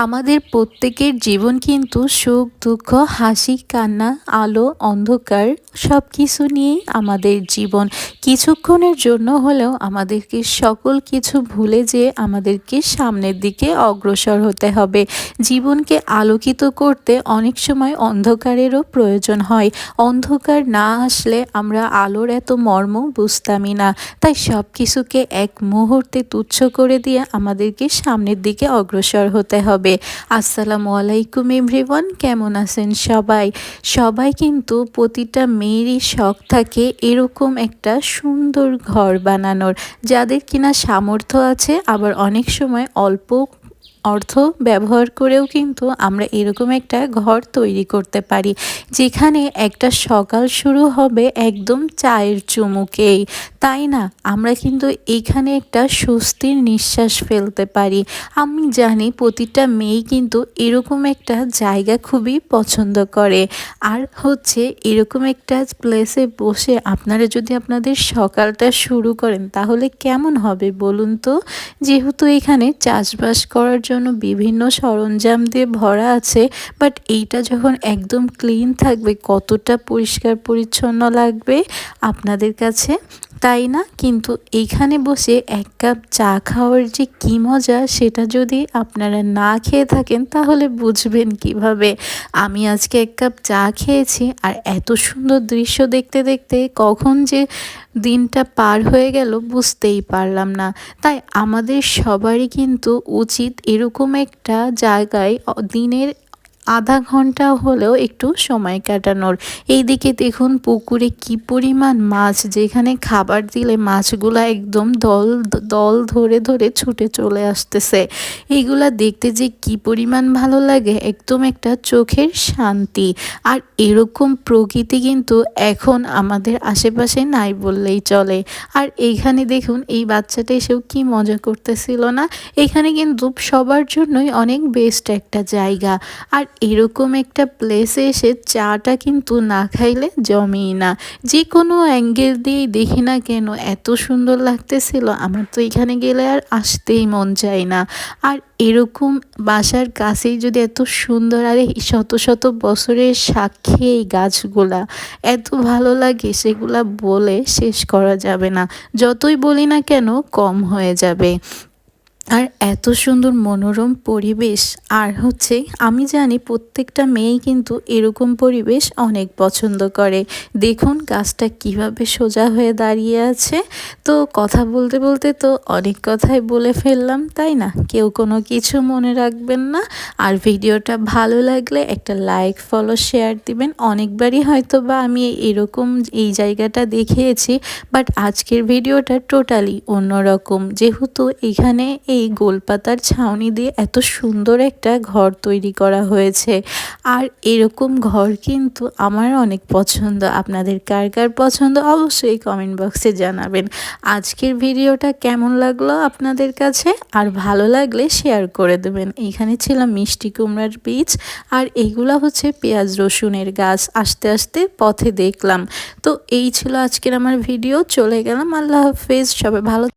আমাদের প্রত্যেকের জীবন কিন্তু সুখ দুঃখ হাসি কান্না আলো অন্ধকার সব কিছু নিয়েই আমাদের জীবন। কিছুক্ষণের জন্য হলেও আমাদেরকে সকল কিছু ভুলে যেয়ে আমাদেরকে সামনের দিকে অগ্রসর হতে হবে। জীবনকে আলোকিত করতে অনেক সময় অন্ধকারেরও প্রয়োজন হয়। অন্ধকার না আসলে আমরা আলোর এত মর্ম বুঝতামই না। তাই সব কিছুকে এক মুহূর্তে তুচ্ছ করে দিয়ে আমাদেরকে সামনের দিকে অগ্রসর হতে হবে। আসসালামু আলাইকুম এভরিওয়ান, কেমন আছেন সবাই? সবাই কিন্তু প্রতিটা মেয়েরই শখ থাকে এরকম একটা সুন্দর ঘর বানানোর, যাদের কিনা সামর্থ্য আছে। আবার অনেক সময় অল্প অর্থ ব্যবহার করেও কিন্তু আমরা এরকম একটা ঘর তৈরি করতে পারি, যেখানে একটা সকাল শুরু হবে একদম চায়ের চুমুকেই, তাই না? আমরা কিন্তু এখানে একটা স্বস্তির নিঃশ্বাস ফেলতে পারি। আমি জানি প্রতিটা মেয়ে কিন্তু এরকম একটা জায়গা খুবই পছন্দ করে। আর হচ্ছে এরকম একটা প্লেসে বসে আপনারা যদি আপনাদের সকালটা শুরু করেন তাহলে কেমন হবে বলুন তো? যেহেতু এখানে চাষবাস করার জন্য বিভিন্ন সরঞ্জাম দিয়ে ভরা আছে, বাট এইটা যখন একদম ক্লিন থাকবে কতটা পরিষ্কার পরিচ্ছন্ন লাগবে আপনাদের কাছে, তাই না? কিন্তু এইখানে বসে এক কাপ চা খাওয়ার যে কী মজা, সেটা যদি আপনারা না খেয়ে থাকেন তাহলে বুঝবেন কিভাবে। আমি আজকে এক কাপ চা খেয়েছি আর এত সুন্দর দৃশ্য দেখতে দেখতে কখন যে দিনটা পার হয়ে গেল বুঝতেই পারলাম না। তাই আমাদের সবারই কিন্তু উচিত এরকম একটা জায়গায় দিনের আধা ঘন্টা হলেও একটু সময় কাটানোর। এইদিকে দেখুন পুকুরে কি পরিমাণ মাছ, যেখানে খাবার দিলে মাছগুলা একদম দল দল ধরে ধরে ছুটে চলে আসতেছে। এইগুলা দেখতে যে কি পরিমাণ ভালো লাগে, একদম একটা চোখের শান্তি। আর এরকম প্রকৃতি কিন্তু এখন আমাদের আশেপাশে নাই বললেই চলে। আর এইখানে দেখুন এই বাচ্চাটা এসেও কি মজা করতেছিল না? এখানে কিন্তু সবার জন্যই অনেক বেস্ট একটা জায়গা। আর এরকম একটা প্লেসে এসে চাটা কিন্তু না খাইলে জমেই না। যে কোনো অ্যাঙ্গেল দিয়েই দেখি না কেন এত সুন্দর লাগতেছিল, আমার তো এখানে গেলে আর আসতেই মন চায় না। আর এরকম বাসার কাছেই যদি এত সুন্দর, আর এই শত শত বছরের সাক্ষী এই গাছগুলা এত ভালো লাগে, সেগুলা বলে শেষ করা যাবে না। যতই বলি না কেন কম হয়ে যাবে। আর এত সুন্দর মনোরম পরিবেশ। আর হচ্ছে আমি জানি প্রত্যেকটা মেয়েই কিন্তু এরকম পরিবেশ অনেক পছন্দ করে। দেখুন গাছটা কিভাবে সোজা হয়ে দাঁড়িয়ে আছে। তো কথা বলতে বলতে তো অনেক কথাই বলে ফেললাম, তাই না? কেউ কোনো কিছু মনে রাখবেন না। আর ভিডিওটা ভালো লাগলে একটা লাইক ফলো শেয়ার দিবেন। অনেকবারই হয়তো বা আমি এরকম এই জায়গাটা দেখিয়েছি, বাট আজকের ভিডিওটা টোটালি অন্যরকম। যেহেতু এখানে এই গোলপাতার ছাউনি দিয়ে এত সুন্দর একটা ঘর তৈরি করা হয়েছে। আর এরকম ঘর কিন্তু আমার অনেক পছন্দ। আপনাদের কার কার পছন্দ অবশ্যই কমেন্ট বক্সে জানাবেন। আজকের ভিডিওটা কেমন লাগলো আপনাদের কাছে? আর ভালো লাগলে শেয়ার করে দেবেন। এখানে ছিল মিষ্টি কুমড়ার বীজ, আর এইগুলা হচ্ছে পেঁয়াজ রসুনের গাছ। আস্তে আস্তে পথে দেখলাম। তো এই ছিল আজকের আমার ভিডিও। চলে গেলাম। আল্লাহ হাফেজ। সবাই ভালো